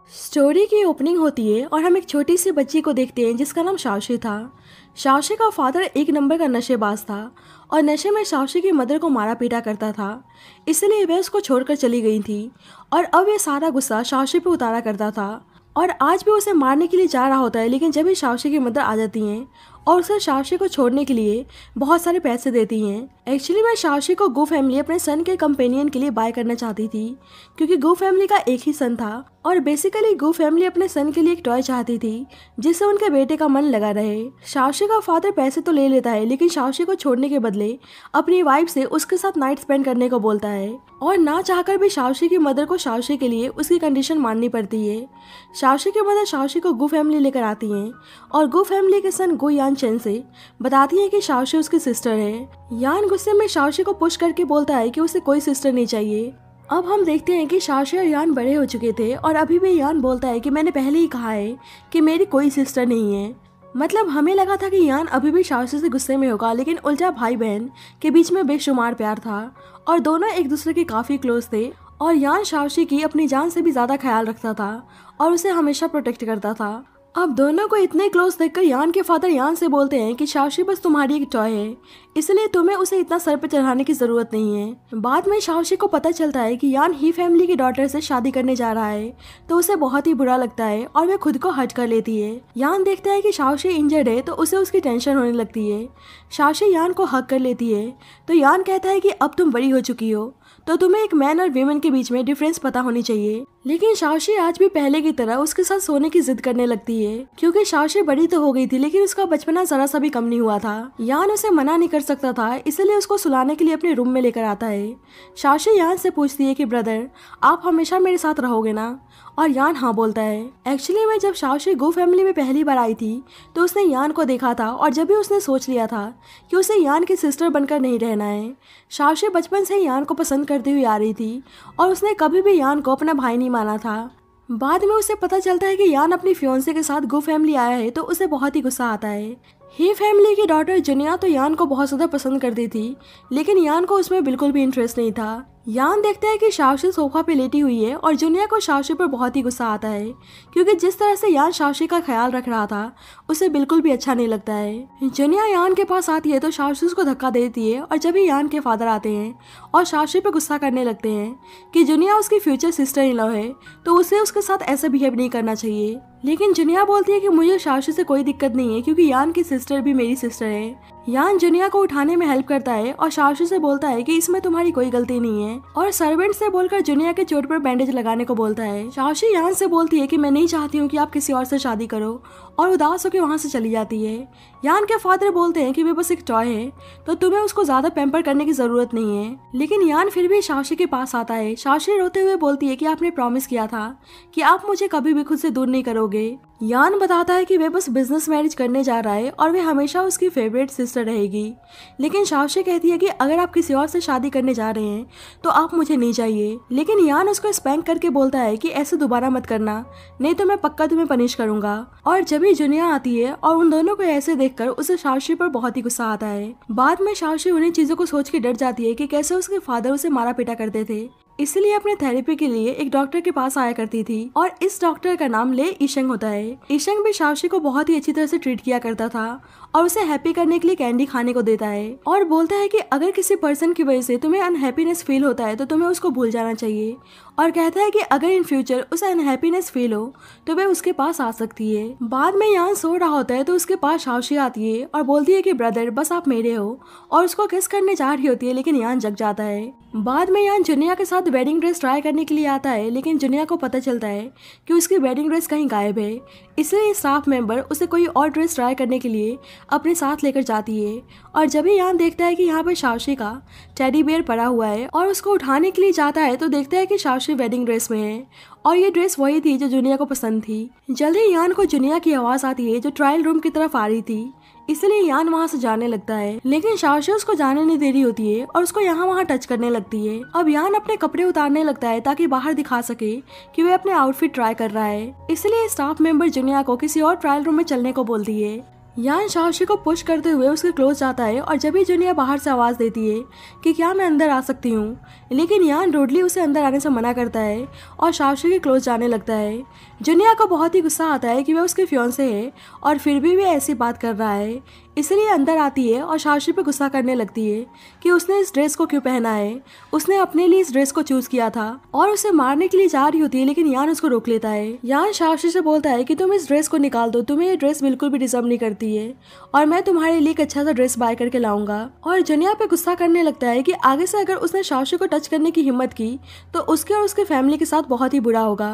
Story की opening होती है और हम एक छोटी सी बच्ची को देखते हैं जिसका नाम शाओशी था। शाओशी का फादर एक नंबर का नशेबाज था और नशे में शाओशी की मदर को मारा पीटा करता था, इसलिए वह उसको छोड़कर चली गई थी और अब ये सारा गुस्सा शाओशी पे उतारा करता था और आज भी उसे मारने के लिए जा रहा होता है। लेकिन जब भी शाओशी की मदर आ जाती हैं और उसे शाओशी को छोड़ने के लिए बहुत सारे पैसे देती हैं। एक्चुअली मैं शाओशी को गो फैमिली अपने सन के कंपेनियन के लिए बाय करना चाहती थी, क्योंकि गो फैमिली का एक ही सन था और बेसिकली गो फैमिली अपने सन के लिए एक टॉय चाहती थी जिससे उनके बेटे का मन लगा रहे। शाओशी का फादर पैसे तो ले लेता है, लेकिन शाओशी को छोड़ने के बदले अपनी वाइफ से उसके साथ नाइट स्पेंड करने को बोलता है और ना चाहकर भी शाओशी की मदर को शाओशी के लिए उसकी कंडीशन माननी पड़ती है। शाओशी की मदर शाओशी को गो फैमिली लेकर आती हैं और गो फैमिली के सन गो यान चेन से बताती है कि शाओशी उसकी सिस्टर है। यान गुस्से में शाओशी को पुश करके बोलता है कि उसे कोई सिस्टर नहीं चाहिए। अब हम देखते हैं कि शाओशी और यान बड़े हो चुके थे और अभी भी यान बोलता है कि मैंने पहले ही कहा है कि मेरी कोई सिस्टर नहीं है। मतलब हमें लगा था कि यान अभी भी शाओशी से गुस्से में होगा, लेकिन उल्टा भाई बहन के बीच में बेशुमार प्यार था और दोनों एक दूसरे के काफ़ी क्लोज थे और यान शाओशी की अपनी जान से भी ज़्यादा ख्याल रखता था और उसे हमेशा प्रोटेक्ट करता था। अब दोनों को इतने क्लोज देखकर यान के फादर यान से बोलते हैं कि शाओशी बस तुम्हारी एक टॉय है, इसलिए तुम्हें उसे इतना सर पर चढ़ाने की जरूरत नहीं है। बाद में शाओशी को पता चलता है कि यान ही फैमिली की डॉटर से शादी करने जा रहा है, तो उसे बहुत ही बुरा लगता है और वह खुद को हट कर लेती है। यान देखता है कि शाओशी इंजर्ड है तो उसे उसकी टेंशन होने लगती है। शाओशी यान को हक कर लेती है तो यान कहता है कि अब तुम बड़ी हो चुकी हो तो तुम्हें एक मैन और वीमेन के बीच में डिफरेंस पता होनी चाहिए। लेकिन शाओशी आज भी पहले की तरह उसके साथ सोने की जिद करने लगती है, क्योंकि शाओशी बड़ी तो हो गई थी लेकिन उसका बचपना जरा सा भी कम नहीं हुआ था। यान उसे मना नहीं कर सकता था, इसलिए उसको सुलाने के लिए अपने रूम में लेकर आता है। शाओशी यान से पूछती है कि ब्रदर आप हमेशा मेरे साथ रहोगे ना, और यान हाँ बोलता है। एक्चुअली में जब शाओशी गो फैमिली में पहली बार आई थी तो उसने यान को देखा था और जब भी उसने सोच लिया था कि उसे यान की सिस्टर बनकर नहीं रहना है। शाओशी बचपन से यान को पसंद करती हुई आ रही थी और उसने कभी भी यान को अपना भाई नहीं माना था। बाद में उसे पता चलता है कि यान अपनी फियोंसे के साथ गो फैमिली आया है तो उसे बहुत ही गुस्सा आता है। ही फैमिली की डॉटर जुनिया तो यान को बहुत ज़्यादा पसंद करती थी, लेकिन यान को उसमें बिल्कुल भी इंटरेस्ट नहीं था। यान देखता है कि शाओशी सोफा पे लेटी हुई है और जुनिया को शाओशी पर बहुत ही गुस्सा आता है, क्योंकि जिस तरह से यान शाओशी का ख्याल रख रहा था उसे बिल्कुल भी अच्छा नहीं लगता है। जुनिया यान के पास आती है तो शाओशी उसको धक्का देती है और जब भी यान के फादर आते हैं और शाओशी पे गुस्सा करने लगते हैं कि जुनिया उसकी फ्यूचर सिस्टर इन लॉ है तो उसे उसके साथ ऐसे बिहेव नहीं करना चाहिए। लेकिन जुनिया बोलती है कि मुझे शाओशी से कोई दिक्कत नहीं है, क्योंकि यान की सिस्टर भी मेरी सिस्टर है। यान जुनिया को उठाने में हेल्प करता है और शाओशी से बोलता है कि इसमें तुम्हारी कोई गलती नहीं है और सर्वेंट से बोलकर जुनिया के चोट पर बैंडेज लगाने को बोलता है। शाओशी यान से बोलती है कि मैं नहीं चाहती हूँ कि आप किसी और से शादी करो और उदास होकर वहाँ से चली जाती है। यान के फादर बोलते हैं कि वे बस एक टॉय है तो तुम्हें उसको ज्यादा पैम्पर करने की जरूरत नहीं है, लेकिन यान फिर भी शाओशी के पास आता है। शाओशी रोते हुए बोलती है कि आपने प्रॉमिस किया था कि आप मुझे कभी भी खुद से दूर नहीं करोगे। यान बताता है कि वे बस बिजनेस मैरिज करने जा रहा है और वे हमेशा उसकी फेवरेट सिस्टर रहेगी, लेकिन शाओशी कहती है कि अगर आप किसी और से शादी करने जा रहे हैं तो आप मुझे नहीं चाहिए। लेकिन यान उसको स्पैंक करके बोलता है कि ऐसे दोबारा मत करना, नहीं तो मैं पक्का तुम्हें पनिश करूंगा। और जब ही जुनिया आती है और उन दोनों को ऐसे देखकर उसे शाओशी पर बहुत ही गुस्सा आता है। बाद में शाओशी उन्हीं चीजों को सोच के डर जाती है कि कैसे उसके फादर उसे मारा पीटा करते थे, इसलिए अपने थेरेपी के लिए एक डॉक्टर के पास आया करती थी और इस डॉक्टर का नाम ले ईशंग होता है। ईशंग भी शाओशी को बहुत ही अच्छी तरह से ट्रीट किया करता था और उसे हैप्पी करने के लिए कैंडी खाने को देता है और बोलता है कि अगर किसी पर्सन की वजह से तुम्हें अनहैप्पीनेस फील होता है तो तुम्हें उसको भूल जाना चाहिए, और कहता है कि अगर इन फ्यूचर उसे अनहैप्पीनेस फील हो तो वह उसके पास आ सकती है। बाद में यान सो रहा होता है तो उसके पास शाओशी आती है और बोलती है कि ब्रदर बस आप मेरे हो, और उसको किस करने जा रही होती है, लेकिन यान जग जाता है। बाद में यान जुनिया के साथ वेडिंग ड्रेस ट्राई करने के लिए आता है, लेकिन जुनिया को पता चलता है कि उसकी वेडिंग ड्रेस कहीं गायब है, इसलिए स्टाफ मेंबर उसे कोई और ड्रेस ट्राई करने के लिए अपने साथ लेकर जाती है। और जब भी यान देखता है कि यहाँ पर शाओशी का टेडी बियर पड़ा हुआ है और उसको उठाने के लिए जाता है तो देखता है कि शाओशी वेडिंग ड्रेस में है और ये ड्रेस वही थी जो जुनिया को पसंद थी। जल्दी यान को जुनिया की आवाज आती है जो ट्रायल रूम की तरफ आ रही थी, इसलिए यान वहाँ से जाने लगता है, लेकिन शाओशी उसको जाने नहीं दे रही होती है और उसको यहाँ वहाँ टच करने लगती है। अब यान अपने कपड़े उतारने लगता है ताकि बाहर दिखा सके कि वह अपने आउटफिट ट्राई कर रहा है, इसलिए स्टाफ मेंबर जुनिया को किसी और ट्रायल रूम में चलने को बोलती है। यान शाओशी को पुश करते हुए उसके क्लोज जाता है और जब भी जुनिया बाहर से आवाज़ देती है कि क्या मैं अंदर आ सकती हूँ, लेकिन यान रूडली उसे अंदर आने से मना करता है और शाओशी के क्लोज जाने लगता है। जुनिया को बहुत ही गुस्सा आता है कि वह उसके फियांसे है और फिर भी वह ऐसी बात कर रहा है, इसलिए अंदर आती है और शाओशी पे गुस्सा करने लगती है कि उसने इस ड्रेस को क्यों पहना है। उसने अपने लिए इस ड्रेस को चूज किया था और उसे मारने के लिए जा रही होती है, लेकिन यान उसको रोक लेता है। यान शाओशी से बोलता है कि तुम इस ड्रेस को निकाल दो, तुम्हें ये ड्रेस बिल्कुल भी डिजर्व नहीं करती है और मैं तुम्हारे लिए एक अच्छा सा ड्रेस बाय करके लाऊंगा। और जुनिया पे गुस्सा करने लगता है कि आगे से अगर उसने शाओशी को टच करने की हिम्मत की तो उसके और उसके फैमिली के साथ बहुत ही बुरा होगा।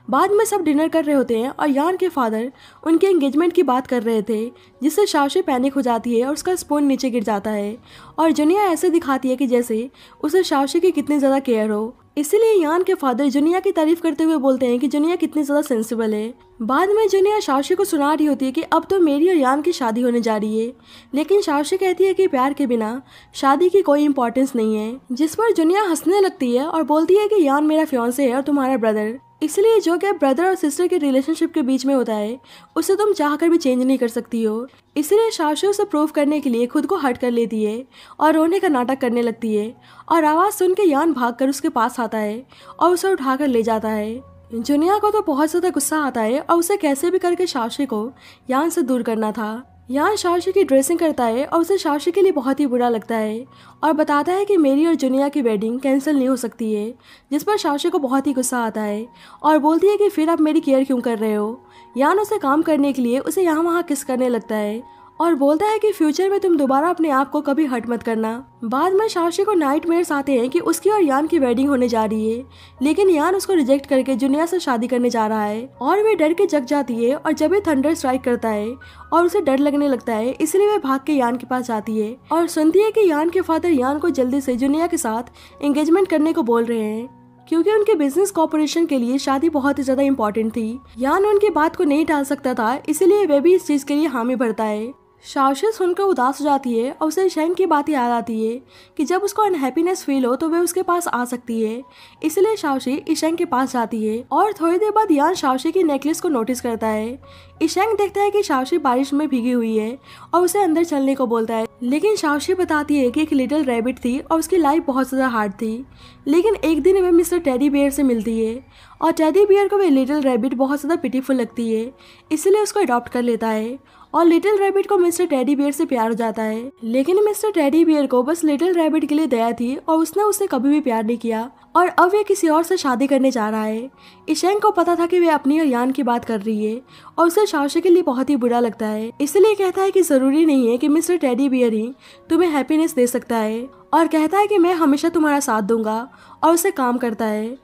बाद में सब डिनर कर रहे होते हैं और यान के फादर उनके एंगेजमेंट की बात कर रहे थे, जिससे शाओशी पैनिक हो जाती है और उसका स्पून नीचे गिर जाता है और जुनिया ऐसे दिखाती है कि जैसे उसे शाओशी की कितनी ज़्यादा केयर हो। इसीलिए यान के फादर जुनिया की तारीफ करते हुए बोलते हैं कि जुनिया कितनी ज़्यादा सेंसिबल है। बाद में जुनिया शाओशी को सुना रही होती है कि अब तो मेरी और यान की शादी होने जा रही है, लेकिन शाओशी कहती है कि प्यार के बिना शादी की कोई इंपॉर्टेंस नहीं है, जिस पर जुनिया हंसने लगती है और बोलती है कि यान मेरा फियांसे है और तुम्हारा ब्रदर, इसलिए जो गैप ब्रदर और सिस्टर के रिलेशनशिप के बीच में होता है उसे तुम चाहकर भी चेंज नहीं कर सकती हो। इसलिए शाओशी उसे प्रूव करने के लिए खुद को हट कर लेती है और रोने का नाटक करने लगती है और आवाज़ सुन के यान भागकर उसके पास आता है और उसे उठाकर ले जाता है। जुनिया को तो बहुत ज़्यादा गुस्सा आता है और उसे कैसे भी करके शाओशी को यान से दूर करना था। यान शाओशी की ड्रेसिंग करता है और उसे शाओशी के लिए बहुत ही बुरा लगता है और बताता है कि मेरी और जुनिया की वेडिंग कैंसिल नहीं हो सकती है, जिस पर शाओशी को बहुत ही गुस्सा आता है और बोलती है कि फिर आप मेरी केयर क्यों कर रहे हो। यान उसे काम करने के लिए उसे यहाँ वहाँ किस करने लगता है और बोलता है कि फ्यूचर में तुम दोबारा अपने आप को कभी हर्ट मत करना। बाद में शाओशी को नाइटमेयर्स आते हैं कि उसकी और यान की वेडिंग होने जा रही है, लेकिन यान उसको रिजेक्ट करके जुनिया से शादी करने जा रहा है और वे डर के जग जाती है और जब भी थंडर स्ट्राइक करता है और उसे डर लगने लगता है, इसलिए वे भाग के यान के पास जाती है और सुनती है कि यान के फादर यान को जल्दी से जुनिया के साथ एंगेजमेंट करने को बोल रहे हैं, क्योंकि उनके बिजनेस कॉर्पोरेशन के लिए शादी बहुत ही ज्यादा इंपॉर्टेंट थी। यान उनकी बात को नहीं टाल सकता था, इसलिए वे भी इस चीज के लिए हामी भरता है। शाओशी सुनकर उदास हो जाती है और उसे शेंग की बात याद आती है कि जब उसको अनहैप्पीनेस फील हो तो वे उसके पास आ सकती है, इसलिए शाओशी इशेंग के पास जाती है और थोड़ी देर बाद यान शाओशी की नेकलेस को नोटिस करता है। इशेंग देखता है कि शाओशी बारिश में भीगी हुई है और उसे अंदर चलने को बोलता है, लेकिन शाओशी बताती है कि एक लिटिल रैबिट थी और उसकी लाइफ बहुत ज़्यादा हार्ड थी। लेकिन एक दिन वे मिस्टर टेडी बियर से मिलती है और टेडी बियर को वे लिटिल रैबिट बहुत ज़्यादा पिटीफुल लगती है, इसलिए उसको अडॉप्ट कर लेता है और लिटिल रैबिट को मिस्टर टेडी बियर से प्यार हो जाता है। लेकिन मिस्टर टेडी बियर को बस लिटिल रैबिट के लिए दया थी और उसने उससे कभी भी प्यार नहीं किया और अब वे किसी और से शादी करने जा रहा है। इशेंग को पता था कि वे अपनी और यान की बात कर रही है और उसे शाओशी के लिए बहुत ही बुरा लगता है, इसलिए कहता है कि जरूरी नहीं है कि मिस्टर टेडी बियर ही तुम्हें हैप्पीनेस दे सकता है और कहता है कि मैं हमेशा तुम्हारा साथ दूंगा और उसे काम करता है।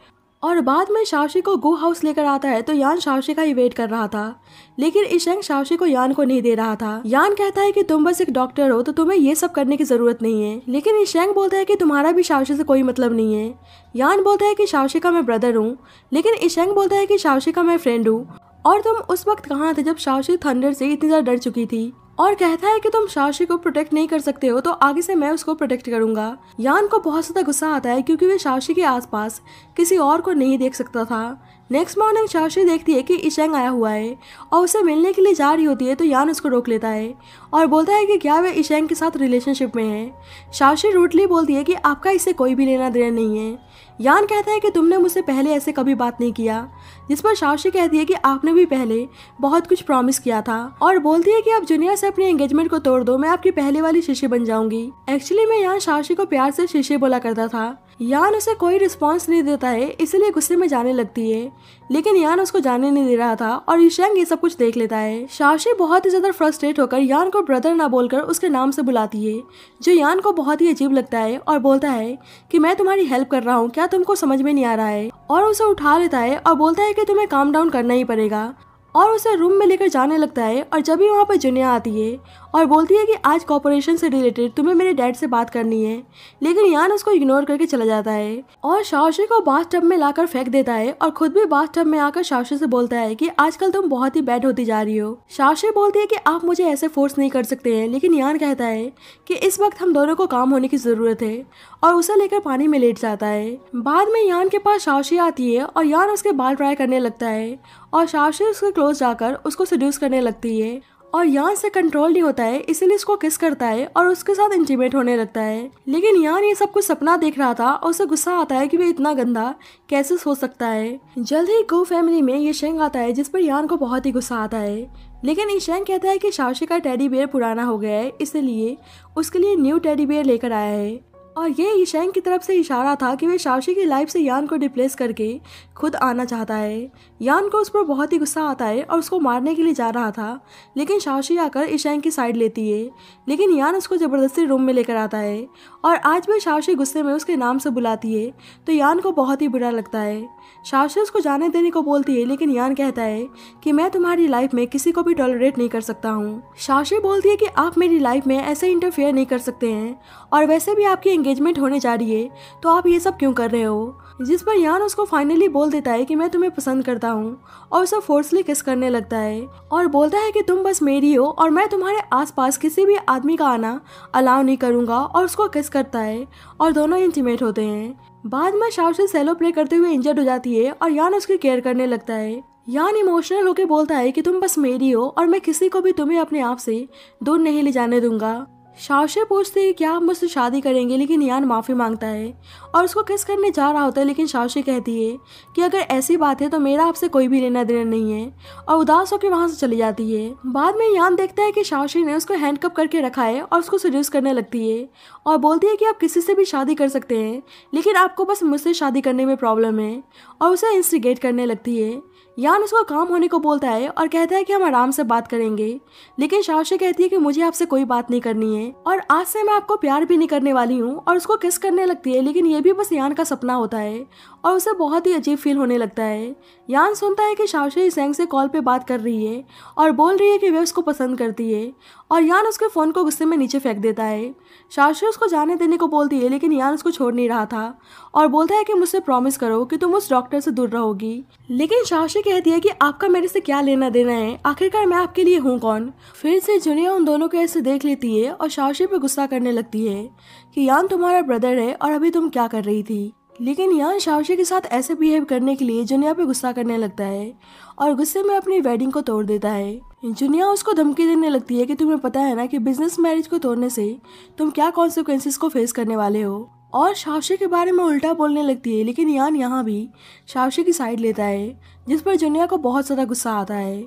और बाद में शाओशी को गो हाउस लेकर आता है तो यान शाओशी का ही वेट कर रहा था, लेकिन इशेंग शाओशी को यान को नहीं दे रहा था। यान कहता है कि तुम बस एक डॉक्टर हो तो तुम्हें ये सब करने की जरूरत नहीं है, लेकिन इशेंग बोलता है कि तुम्हारा भी शाओशी से कोई मतलब नहीं है। यान बोलता है कि शाओशी का मैं ब्रदर हूँ, लेकिन इशेंग बोलता है कि शाओशी का मैं फ्रेंड हूँ और तुम उस वक्त कहाँ थे जब शाओशी थंडर से इतनी ज्यादा डर चुकी थी, और कहता है कि तुम शाओशी को प्रोटेक्ट नहीं कर सकते हो तो आगे से मैं उसको प्रोटेक्ट करूंगा। यान को बहुत ज्यादा गुस्सा आता है क्योंकि वे शाओशी के आसपास किसी और को नहीं देख सकता था। नेक्स्ट मॉर्निंग शाओशी देखती है कि इशेंग आया हुआ है और उसे मिलने के लिए जा रही होती है तो यान उसको रोक लेता है और बोलता है कि क्या वे इशेंग के साथ रिलेशनशिप में है। शाओशी रूटली बोलती है कि आपका इससे कोई भी लेना देना नहीं है। यान कहता है कि तुमने मुझसे पहले ऐसे कभी बात नहीं किया, जिस पर शाओशी कहती है कि आपने भी पहले बहुत कुछ प्रॉमिस किया था और बोलती है कि आप जुनिया से अपनी एंगेजमेंट को तोड़ दो, मैं आपकी पहले वाली शीशी बन जाऊंगी। एक्चुअली मैं यान शाओशी को प्यार से शीशे बोला करता था। यान उसे कोई रिस्पॉन्स नहीं देता है, इसलिए गुस्से में जाने लगती है, लेकिन यान उसको जाने नहीं दे रहा था और इशेंग ये सब कुछ देख लेता है। शाओशी बहुत ही ज्यादा फ्रस्ट्रेट होकर यान को ब्रदर ना बोलकर उसके नाम से बुलाती है, जो यान को बहुत ही अजीब लगता है और बोलता है कि मैं तुम्हारी हेल्प कर रहा हूँ, क्या तुमको समझ में नहीं आ रहा है, और उसे उठा लेता है और बोलता है कि तुम्हें काम डाउन करना ही पड़ेगा और उसे रूम में लेकर जाने लगता है। और जब भी वहाँ पर जुनिया आती है और बोलती है कि आज कॉर्पोरेशन से रिलेटेड तुम्हें मेरे डैड से बात करनी है, लेकिन यान उसको इग्नोर करके चला जाता है और शाओशी को बाथटब में लाकर फेंक देता है और खुद भी बाथटब में आकर शाओशी से बोलता है कि आजकल तुम बहुत ही बैड होती जा रही हो। शाओशी बोलती है कि आप मुझे ऐसे फोर्स नहीं कर सकते हैं, लेकिन यान कहता है कि इस वक्त हम दोनों को काम होने की जरूरत है और उसे लेकर पानी में लेट जाता है। बाद में यान के पास शाओशी आती है और यान उसके बाल ड्राई करने लगता है और शाओशी उसके क्लोज जाकर उसको सेड्यूस करने लगती है और यान से कंट्रोल नहीं होता है, इसीलिए उसको किस करता है और उसके साथ इंटीमेट होने लगता है। लेकिन यान ये सब कुछ सपना देख रहा था और उसे गुस्सा आता है कि वे इतना गंदा कैसे हो सकता है। जल्द ही गो फैमिली में ये शेंग आता है जिस पर यान को बहुत ही गुस्सा आता है। लेकिन ईशेंग कहता है कि शाओशी का टेडी बियर पुराना हो गया है, इसलिए उसके लिए न्यू टेडी बियर लेकर आया है। और ये ईशेंग की तरफ से इशारा था कि वे शाओशी की लाइफ से यान को रिप्लेस करके खुद आना चाहता है। यान को उस पर बहुत ही गुस्सा आता है और उसको मारने के लिए जा रहा था, लेकिन शाओशी आकर ईशेंग की साइड लेती है। लेकिन यान उसको जबरदस्ती रूम में लेकर आता है और आज भी शाओशी गुस्से में उसके नाम से बुलाती है तो यान को बहुत ही बुरा लगता है। शाओशी उसको जाने देने को बोलती है, लेकिन यान कहता है कि मैं तुम्हारी लाइफ में किसी को भी टॉलरेट नहीं कर सकता हूँ। शाओशी बोलती है कि आप मेरी लाइफ में ऐसे इंटरफेयर नहीं कर सकते हैं और वैसे भी आपकी एंगेजमेंट होने जा रही है तो आप ये सब क्यों कर रहे हो। जिस पर यान उसको फाइनली बोल देता है कि मैं तुम्हें पसंद करता हूँ और उसे फोर्सली किस करने लगता है और बोलता है कि तुम बस मेरी हो और मैं तुम्हारे आसपास किसी भी आदमी का आना अलाउ नहीं करूँगा, और उसको किस करता है और दोनों इंटीमेट होते हैं। बाद में शाओशी सेलो प्ले करते हुए इंजर्ड हो जाती है और यान उसकी केयर करने लगता है। यान इमोशनल होकर बोलता है कि तुम बस मेरी हो और मैं किसी को भी तुम्हें अपने आप से दूर नहीं ले जाने दूंगा। शाओशी पूछती है क्या आप मुझसे शादी करेंगे, लेकिन यान माफ़ी मांगता है और उसको किस करने जा रहा होता है, लेकिन शाओशी कहती है कि अगर ऐसी बात है तो मेरा आपसे कोई भी लेना देना नहीं है और उदास होकर वहाँ से चली जाती है। बाद में यान देखता है कि शाओशी ने उसको हैंडकप करके रखा है और उसको सीड्यूस करने लगती है और बोलती है कि आप किसी से भी शादी कर सकते हैं, लेकिन आपको बस मुझसे शादी करने में प्रॉब्लम है, और उसे इंस्टिगेट करने लगती है। यान उसको काम होने को बोलता है और कहता है कि हम आराम से बात करेंगे, लेकिन शाओशी कहती है कि मुझे आपसे कोई बात नहीं करनी है और आज से मैं आपको प्यार भी नहीं करने वाली हूँ, और उसको किस करने लगती है। लेकिन ये भी बस यान का सपना होता है और उसे बहुत ही अजीब फील होने लगता है। यान सुनता है कि शाओशी ईशेंग से कॉल पे बात कर रही है और बोल रही है कि वे उसको पसंद करती है, और यान उसके फ़ोन को गुस्से में नीचे फेंक देता है। शाओशी उसको जाने देने को बोलती है, लेकिन यान उसको छोड़ नहीं रहा था और बोलता है कि मुझसे प्रॉमिस करो कि तुम उस डॉक्टर से दूर रहोगी। लेकिन शाओशी कहती है कि आपका मेरे से क्या लेना देना है, आखिरकार मैं आपके लिए हूँ कौन। फिर से जुनिया उन दोनों को ऐसे देख लेती है और शाओशी पे गुस्सा करने लगती है कि यान तुम्हारा ब्रदर है और अभी तुम क्या कर रही थी। लेकिन यान शाओशी के साथ ऐसे बिहेव करने के लिए जुनिया पे गुस्सा करने लगता है और गुस्से में अपनी वेडिंग को तोड़ देता है। जुनिया उसको धमकी देने लगती है कि तुम्हें पता है ना कि बिजनेस मैरिज को तोड़ने से तुम क्या कॉन्सिक्वेंसेस को फेस करने वाले हो, और शाओशी के बारे में उल्टा बोलने लगती है। लेकिन यान यहाँ भी शाओशी की साइड लेता है, जिस पर जुनिया को बहुत ज़्यादा गुस्सा आता है।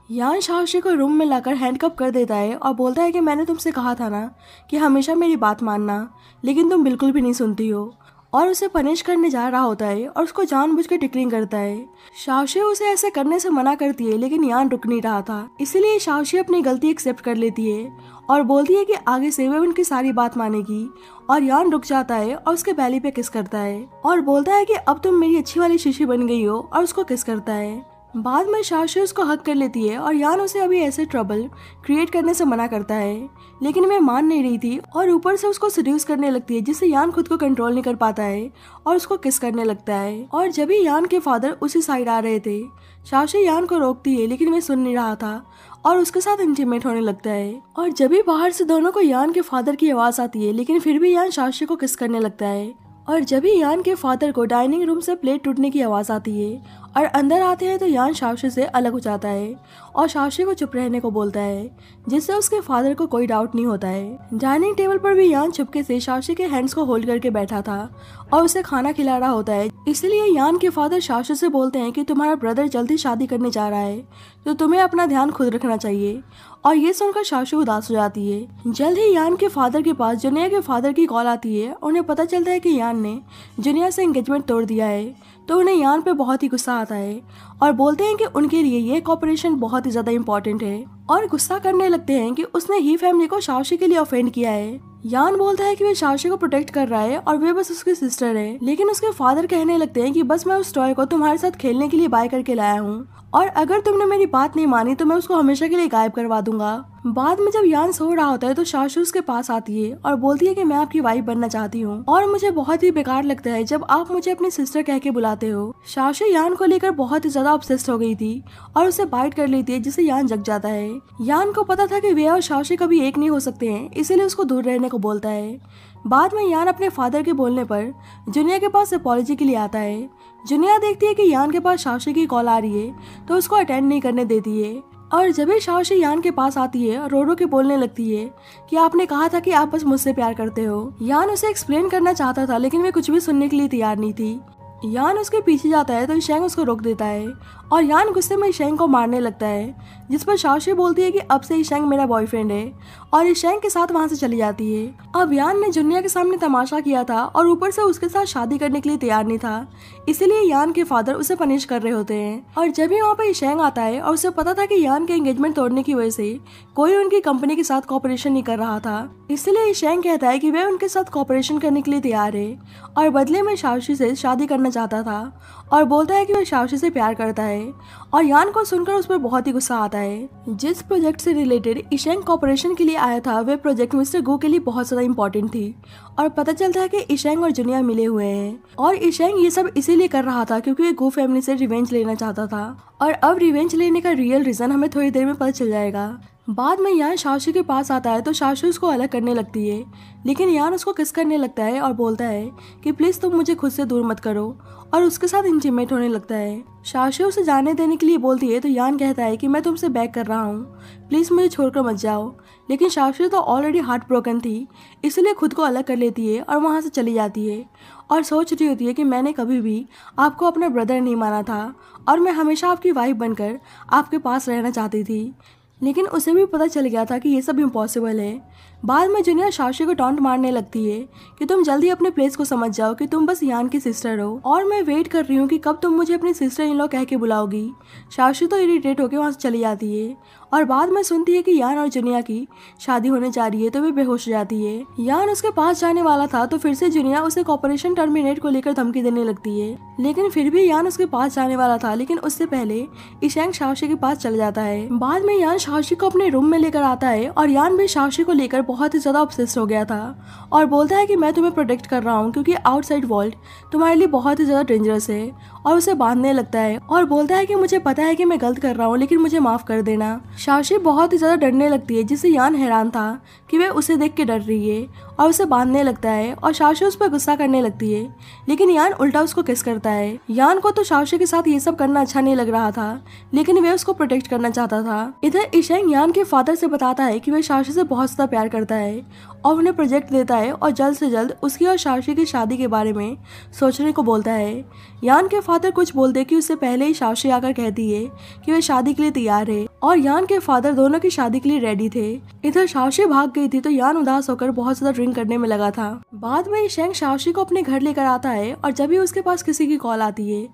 यान शाओशी को रूम में लाकर हैंडकप कर देता है और बोलता है कि मैंने तुमसे कहा था ना कि हमेशा मेरी बात मानना, लेकिन तुम बिल्कुल भी नहीं सुनती हो, और उसे पनिश करने जा रहा होता है और उसको जानबूझकर टिकलिंग करता है। शाओशी उसे ऐसे करने से मना करती है, लेकिन यान रुक नहीं रहा था, इसलिए शाओशी अपनी गलती एक्सेप्ट कर लेती है और बोलती है कि आगे से वे उनकी सारी बात मानेगी, और यान रुक जाता है और उसके बैली पे किस करता है और बोलता है कि अब तुम मेरी अच्छी वाली शीशी बन गई हो, और उसको किस करता है। बाद में शाओशी उसको हक कर लेती है और यान उसे अभी ऐसे ट्रबल क्रिएट करने से मना करता है, लेकिन वह मान नहीं रही थी और ऊपर से उसको सीड्यूस करने लगती है, जिससे यान खुद को कंट्रोल नहीं कर पाता है और उसको किस करने लगता है। और जब ही यान के फादर उसी साइड आ रहे थे, शाओशी यान को रोकती है, लेकिन वह सुन नहीं रहा था और उसके साथ इंटीमेट होने लगता है। और जब भी बाहर से दोनों को यान के फादर की आवाज़ आती है, लेकिन फिर भी यान शाओशी को किस करने लगता है। और जब ही यान के फादर को डाइनिंग रूम से प्लेट टूटने की आवाज़ आती है और अंदर आते हैं, तो यान शाओशी से अलग हो जाता है और शाओशी को चुप रहने को बोलता है, जिससे उसके फादर को कोई डाउट नहीं होता है। डाइनिंग टेबल पर भी यान चुपके से शाओशी के हैंड्स को होल्ड करके बैठा था और उसे खाना खिला रहा होता है। इसलिए यान के फादर शाओशी से बोलते हैं कि तुम्हारा ब्रदर जल्दी शादी करने जा रहा है, तो तुम्हें अपना ध्यान खुद रखना चाहिए, और ये सुनकर शाओशी उदास हो जाती है। जल्द ही यान के फादर के पास जुनिया के फादर की कॉल आती है। उन्हें पता चलता है कि यान ने जुनिया से एंगेजमेंट तोड़ दिया है, तो उन्हें यान पे बहुत ही गुस्सा आता है और बोलते हैं कि उनके लिए ये कॉपरेशन बहुत ही ज्यादा इम्पोर्टेंट है, और गुस्सा करने लगते हैं कि उसने ही फैमिली को शाओशी के लिए ऑफेंड किया है। यान बोलता है कि वह शाओशी को प्रोटेक्ट कर रहा है और वे बस उसकी सिस्टर है, लेकिन उसके फादर कहने लगते हैं कि बस मैं उस टॉय को तुम्हारे साथ खेलने के लिए बाय करके लाया हूँ, और अगर तुमने मेरी बात नहीं मानी तो मैं उसको हमेशा के लिए गायब करवा दूंगा। बाद में जब यान सो रहा होता है, तो शाओशी उसके पास आती है और बोलती है कि मैं आपकी वाइफ बनना चाहती हूँ और मुझे बहुत ही बेकार लगता है जब आप मुझे अपनी सिस्टर कह के बुलाते हो। शाओशी यान को लेकर बहुत ही ज्यादा ऑब्सेस्ड हो गई थी और उसे बाइट कर लेती है, जिससे यान जग जाता है। यान को पता था कि वे और शाओशी कभी एक नहीं हो सकते हैं, इसीलिए उसको दूर रहने को बोलता है। बाद में यान अपने फादर के बोलने पर जुनिया के पास अपॉलॉजी के लिए आता है। जुनिया देखती है कि यान के पास शाओशी की कॉल आ रही है, तो उसको अटेंड नहीं करने देती है और जब भी शाओशी यान के पास आती है और रो रो के बोलने लगती है कि आपने कहा था कि आप बस मुझसे प्यार करते हो। यान उसे एक्सप्लेन करना चाहता था लेकिन वे कुछ भी सुनने के लिए तैयार नहीं थी। यान उसके पीछे जाता है तो इशेंग उसको रोक देता है और यान गुस्से में इशेंग को मारने लगता है, जिस पर शाओशी बोलती है कि अब से इशेंग मेरा बॉयफ्रेंड है और इशेंग के साथ वहां से चली जाती है। अब यान ने जुनिया के सामने तमाशा किया था और ऊपर से उसके साथ शादी करने के लिए तैयार नहीं था, इसीलिए यान के फादर उसे पनिश कर रहे होते हैं। और जब भी वहाँ पे इशेंग आता है और उसे पता था कि यान के एंगेजमेंट तोड़ने की वजह से कोई उनकी कंपनी के साथ कॉपरेशन नहीं कर रहा था, इसलिए इशेंग कहता है कि वह उनके साथ कॉपरेशन करने के लिए तैयार है और बदले में शाओशी से शादी करना चाहता था और बोलता है कि वह शाओशी से प्यार करता है। और यान को सुनकर उस पर बहुत ही गुस्सा आता है। जिस प्रोजेक्ट से रिलेटेड इशेंग कॉपरेशन के लिए आया था वह प्रोजेक्ट मिस्टर गू के लिए बहुत ज्यादा इंपॉर्टेंट थी और पता चलता है कि इशेंग और जुनिया मिले हुए हैं और इशेंग ये सब इसीलिए कर रहा था क्योंकि वह गू फैमिली से रिवेंज लेना चाहता था और अब रिवेंज लेने का रियल रीजन हमें थोड़ी देर में पता चल जाएगा। बाद में यान शाओशी के पास आता है तो शाओशी उसको अलग करने लगती है, लेकिन यान उसको किस करने लगता है और बोलता है कि प्लीज तुम मुझे खुद से दूर मत करो और उसके साथ इंटीमेट होने लगता है। शाओशी उसे जाने देने के लिए बोलती है तो यान कहता है कि मैं तुमसे बैक कर रहा हूँ, प्लीज मुझे छोड़कर मत जाओ। लेकिन शाओशी तो ऑलरेडी हार्ट ब्रोकन थी, इसलिए खुद को अलग कर लेती है और वहाँ से चली जाती है और सोच रही होती है कि मैंने कभी भी आपको अपना ब्रदर नहीं माना था और मैं हमेशा आपकी वाइफ बनकर आपके पास रहना चाहती थी। लेकिन उसे भी पता चल गया था कि ये सब इम्पॉसिबल है। बाद में जुनिया शाओशी को टॉन्ट मारने लगती है कि तुम जल्दी अपने प्लेस को समझ जाओ कि तुम बस यान की सिस्टर हो और मैं वेट कर रही हूँ कि कब तुम मुझे अपनी सिस्टर इन लॉ कह के बुलाओगी। शाओशी तो इरिटेट होकर वहाँ से चली जाती है और बाद में सुनती है कि यान और जुनिया की शादी होने जा रही है तो वे बेहोश हो जाती है। यान उसके पास जाने वाला था तो फिर से जुनिया उसे कॉपरेशन टर्मिनेट को लेकर धमकी देने लगती है, लेकिन फिर भी यान उसके पास जाने वाला था, लेकिन उससे पहले इशेंग शाओशी के पास चल जाता है। बाद में यान शाओशी को अपने रूम में लेकर आता है और यान भी शाओशी को लेकर बहुत ही ज्यादा ऑब्सेस्ड हो गया था और बोलता है कि मैं तुम्हें प्रोटेक्ट कर रहा हूँ क्योंकि आउटसाइड वर्ल्ड तुम्हारे लिए बहुत ही ज्यादा डेंजरस है और उसे बांधने लगता है और बोलता है कि मुझे पता है कि मैं गलत कर रहा हूँ लेकिन मुझे माफ कर देना। शाओशी बहुत ही ज्यादा डरने लगती है जिससे यान हैरान था कि वह उसे देख के डर रही है और उसे बांधने लगता है और शाओशी उस पर गुस्सा करने लगती है, लेकिन यान उल्टा उसको किस करता है। यान को तो शाओशी के साथ ये सब करना अच्छा नहीं लग रहा था, लेकिन वह उसको प्रोटेक्ट करना चाहता था। इधर इशेंग यान के फादर से बताता है कि वह शाओशी से बहुत ज्यादा प्यार करता है और उन्हें प्रोजेक्ट देता है और जल्द से जल्द उसकी और शाओशी की शादी के बारे में सोचने को बोलता है। यान के फादर कुछ बोलते कि उससे पहले ही शाओशी आकर कहती है कि वह शादी के लिए तैयार है और यान के फादर दोनों की शादी के लिए रेडी थे। इधर शाओशी भाग गई थी तो यान उदास होकर बहुत ज्यादा ड्रिंक करने में लगा था। बाद में इशेंग शाओशी को अपने घर लेकर आता है और जब भी उसके पास किसी की कॉल आती है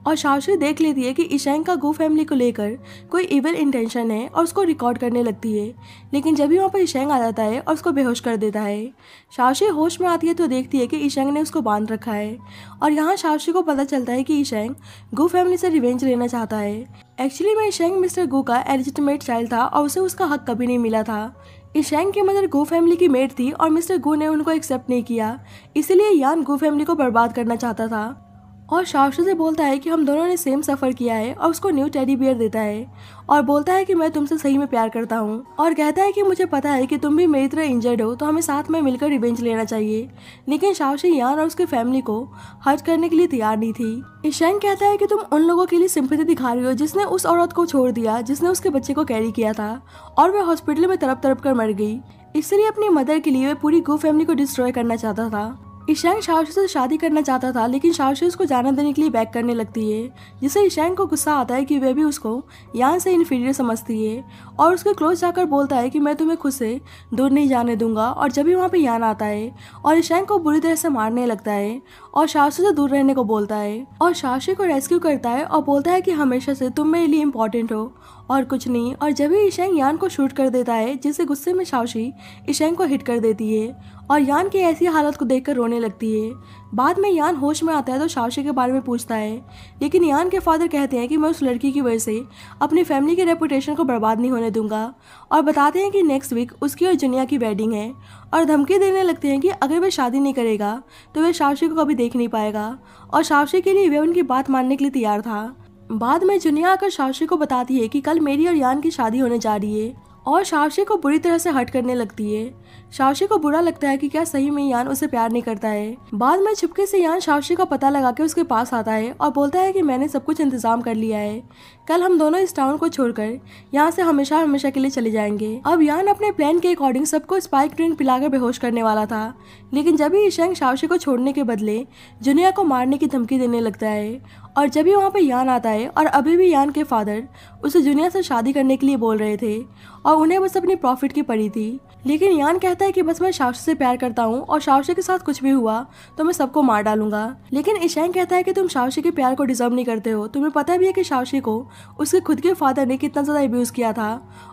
और शाओशी देख लेती है कि इशेंग का गू फैमिली को लेकर कोई इविल इंटेंशन है और उसको रिकॉर्ड करने लगती है, लेकिन जब भी वहाँ पर इशेंग आ जाता है और उसको बेहोश कर देता है। शाओशी होश में आती है तो देखती है कि इशेंग ने उसको बांध रखा है और यहाँ शाओशी को पता चलता है कि इशेंग गू फैमिली से रिवेंज लेना चाहता है। एक्चुअली में इशेंग मिस्टर गू का एलिजिटिमेट चाइल्ड था और उसे उसका हक कभी नहीं मिला था। इशेंग की मदर गू फैमिली की मेड थी और मिस्टर गू ने उनको एक्सेप्ट नहीं किया, इसीलिए यान गू फैमिली को बर्बाद करना चाहता था और शाओशी से बोलता है कि हम दोनों ने सेम सफर किया है और उसको न्यू टेडी बियर देता है और बोलता है कि मैं तुमसे सही में प्यार करता हूँ और कहता है कि मुझे पता है कि तुम भी मेरी तरह इंजर्ड हो तो हमें साथ में मिलकर रिवेंज लेना चाहिए। लेकिन शाओशी यान और उसके फैमिली को हर्ट करने के लिए तैयार नहीं थी। इशेंग कहता है कि तुम उन लोगों के लिए सिंपैथी दिखा रही हो जिसने उस औरत को छोड़ दिया जिसने उसके बच्चे को कैरी किया था और वह हॉस्पिटल में तड़प तड़प कर मर गई, इसलिए अपनी मदर के लिए वह पूरी गू फैमिली को डिस्ट्रॉय करना चाहता था। इशेंग शाओशी से शादी करना चाहता था लेकिन शाओशी उसको जाने देने के लिए बैक करने लगती है, जिससे इशेंग को गुस्सा आता है कि वह भी उसको यान से इन्फीरियर समझती है और उसके क्लोज जाकर बोलता है कि मैं तुम्हें खुद से दूर नहीं जाने दूंगा। और जब भी वहाँ पे यान आता है और इशेंग को बुरी तरह से मारने लगता है और शाओशी से दूर रहने को बोलता है और शाओशी को रेस्क्यू करता है और बोलता है कि हमेशा से तुम मेरे लिए इम्पोर्टेंट हो और कुछ नहीं। और जब भी इशेंग यान को शूट कर देता है जिससे गुस्से में शाओशी इशेंग को हिट कर देती है और यान की ऐसी हालत को देखकर रोने लगती है। बाद में यान होश में आता है तो शाओशी के बारे में पूछता है, लेकिन यान के फादर कहते हैं कि मैं उस लड़की की वजह से अपनी फैमिली के रेपुटेशन को बर्बाद नहीं होने दूंगा और बताते हैं कि नेक्स्ट वीक उसकी और जुनिया की वेडिंग है और धमकी देने लगते हैं कि अगर वह शादी नहीं करेगा तो वह शाओशी को कभी देख नहीं पाएगा और शाओशी के लिए वह उनकी बात मानने के लिए तैयार था। बाद में जुनिया आकर शाओशी को बताती है कि कल मेरी और यान की शादी होने जा रही है और शाओशी को बुरी तरह से हर्ट करने लगती है। शाओशी को बुरा लगता है कि क्या सही में यान उसे प्यार नहीं करता है। बाद में चुपके से यान शाओशी का पता लगा के उसके पास आता है और बोलता है कि मैंने सब कुछ इंतजाम कर लिया है, कल हम दोनों इस टाउन को छोड़कर यहाँ से हमेशा हमेशा के लिए चले जाएंगे। अब यान अपने प्लान के अकॉर्डिंग सबको स्पाइक ड्रिंक पिलाकर बेहोश करने वाला था, लेकिन जब ही इशेंग शाओशी को छोड़ने के बदले जुनिया को मारने की धमकी देने लगता है और जब भी वहाँ पे यान आता है और अभी भी यान के फादर उसे जुनिया से शादी करने के लिए बोल रहे थे और उन्हें बस अपनी प्रॉफिट की पड़ी थी, लेकिन यान कहता है कि बस मैं शाओशी से प्यार करता हूँ और शाओशी के साथ कुछ भी हुआ तो मैं सबको मार डालूंगा। लेकिन इशेंग कहता है कि तुम शाओशी के प्यार को डिजर्व नहीं करते हो, तुम्हें पता भी है कि शाओशी को उसके खुद के फादर ने कितना ज्यादा अब्यूज किया था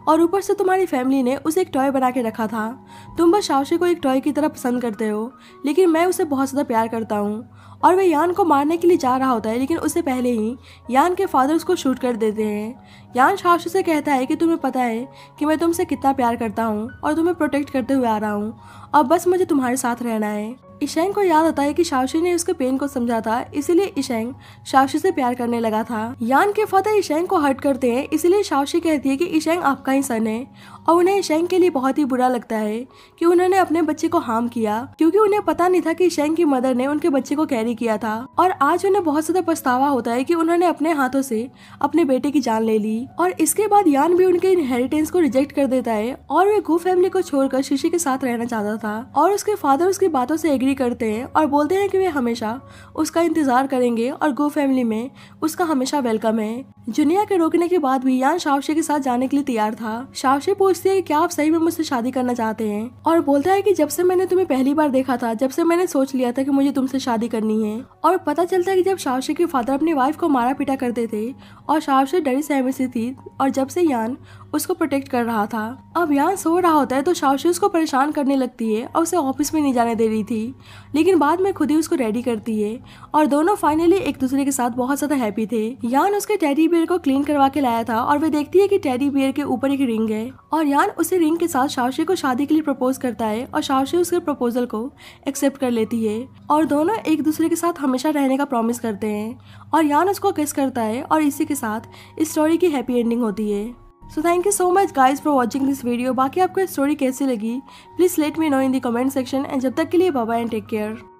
और ऊपर से तुम्हारी फैमिली ने उसे एक टॉय बना के रखा था। तुम बस शाओशी को एक टॉय की तरह पसंद करते हो, लेकिन मैं उसे बहुत ज्यादा प्यार करता हूँ। और वह यान को मारने के लिए जा रहा होता है, लेकिन उससे पहले ही यान के फादर उसको शूट कर देते हैं। यान शाओशी से कहता है कि तुम्हें पता है कि मैं तुमसे कितना प्यार करता हूँ और तुम्हें प्रोटेक्ट करते हुए आ रहा हूँ और बस मुझे तुम्हारे साथ रहना है। इशेंग को याद आता है कि शाओशी ने उसके पेन को समझा था, इसीलिए इशेंग शाओशी से प्यार करने लगा था। यान के फादर इशेंग को हर्ट करते हैं, इसीलिए शाओशी कहती है कि इशेंग आपका ही सन है और उन्हें इशेंग के लिए बहुत ही बुरा लगता है कि उन्होंने अपने बच्चे को हार्म किया, क्योंकि उन्हें पता नहीं था कि इशेंग की मदर ने उनके बच्चे को कैरी किया था और आज उन्हें बहुत ज्यादा पछतावा होता है कि उन्होंने अपने हाथों से अपने बेटे की जान ले ली। और इसके बाद यान भी उनके इनहेरिटेंस को रिजेक्ट कर देता है और वे गू फैमिली को छोड़कर शीशी के साथ रहना चाहता था और उसके फादर उसकी बातों से एग्री करते हैं और बोलते हैं कि वे हमेशा उसका इंतजार करेंगे और गो फैमिली में उसका हमेशा वेलकम है। जुनिया के रोकने के बाद भी यान शाओशी के साथ जाने के लिए तैयार था। शाओशी पूछती है कि क्या आप सही में मुझसे शादी करना चाहते हैं और बोलता है कि जब से मैंने तुम्हें पहली बार देखा था, जब से मैंने सोच लिया था कि मुझे तुमसे शादी करनी है। और पता चलता है कि जब शाओशी के फादर अपनी वाइफ को मारा पीटा करते थे और शाओशी डरी सहमी सी थी और जब से यान उसको प्रोटेक्ट कर रहा था। अब यान सो रहा होता है तो शाओशी उसको परेशान करने लगती है और उसे ऑफिस में नहीं जाने दे रही थी, लेकिन बाद में खुद ही उसको रेडी करती है और दोनों फाइनली एक दूसरे के साथ बहुत ज्यादा हैप्पी थे। यान उसके टेडी बियर को क्लीन करवा के लाया था और वे देखती है कि टेडी बियर के ऊपर एक रिंग है और यान उसी रिंग के साथ शाओशी को शादी के लिए प्रपोज करता है और शाओशी उसके प्रपोजल को एक्सेप्ट कर लेती है और दोनों एक दूसरे के साथ हमेशा रहने का प्रॉमिस करते हैं और यान उसको किस करता है और इसी के साथ इस स्टोरी की हैप्पी एंडिंग होती है। So thank you so much guys for watching this video. बाकी आपको स्टोरी कैसी लगी please let me know in the comment section and जब तक के लिए bye bye and take care.